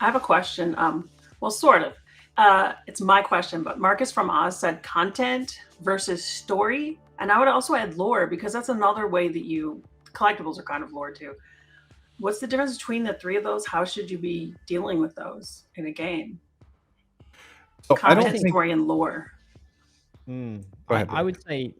I have a question. Well, sort of. It's my question, but Marcus from Oz said content versus story, and I would also add lore because that's another way that you collectibles are kind of lore too. What's the difference between the three of those? How should you be dealing with those in a game? So I I don't Content, think think. story, and lore. Go ahead, I Rick. would say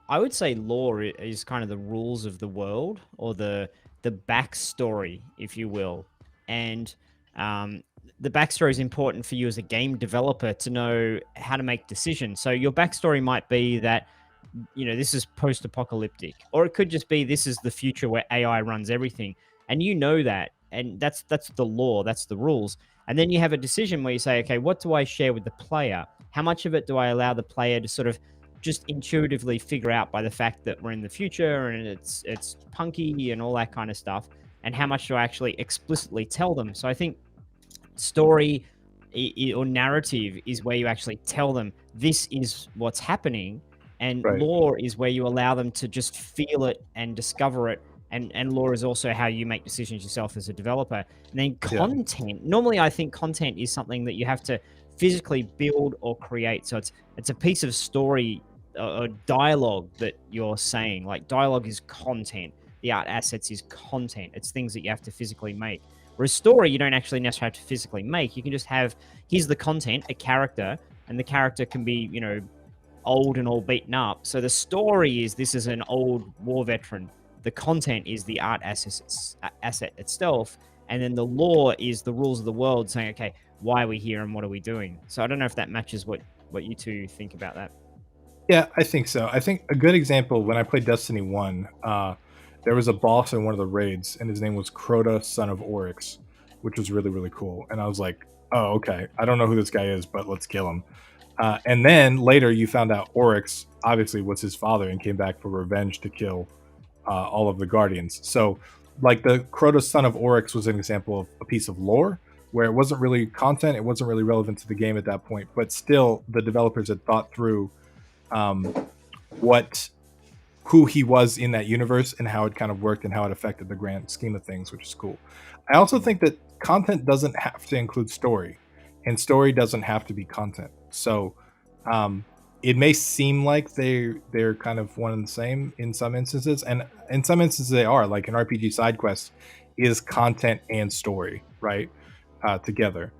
I would say lore is kind of the rules of the world or the backstory, if you will, and um, the backstory is important for you as a game developer to know how to make decisions. So your backstory might be that this is post-apocalyptic, or it could just be this is the future where AI runs everything, and you know that, and that's the law, that's the rules. And then you have a decision where you say, okay, what do I share with the player? How much of it do I allow the player to sort of just intuitively figure out by the fact that we're in the future and it's punky and all that kind of stuff? And how much do I actually explicitly tell them? So I think story or narrative is where you actually tell them this is what's happening, and Right. lore is where you allow them to just feel it and discover it. And lore is also how you make decisions yourself as a developer. And then Yeah. content, normally I think content is something that you have to physically build or create. So it's a piece of story or dialogue that you're saying. Like dialogue is content, the art assets is content, it's things that you have to physically make. Whereas story, you don't actually necessarily have to physically make. You can just have, here's the content, a character, and the character can be, old and all beaten up. So the story is this is an old war veteran. The content is the art asset itself. And then the lore is the rules of the world saying, okay, why are we here and what are we doing? So I don't know if that matches what you two think about that. Yeah, I think so. I think a good example when I played Destiny 1, there was a boss in one of the raids, and his name was Crota, son of Oryx, which was really, really cool. And I was like, oh, okay. I don't know who this guy is, but let's kill him. And then later you found out Oryx obviously was his father and came back for revenge to kill all of the Guardians. So, like, the Crota, son of Oryx was an example of a piece of lore where it wasn't really content, it wasn't really relevant to the game at that point, but still the developers had thought through um, what who he was in that universe and how it kind of worked and how it affected the grand scheme of things, which is cool. I also think that content doesn't have to include story, and story doesn't have to be content. So um, it may seem like they're kind of one and the same in some instances, and in some instances they are. Like an RPG side quest is content and story, right, together.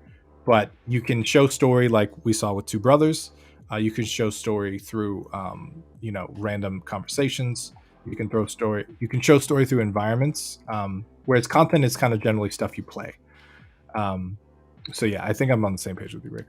But you can show story like we saw with Two Brothers. You can show story through random conversations. You can throw story. You can show story through environments. Whereas content is kind of generally stuff you play. So yeah, I think I'm on the same page with you, Rick.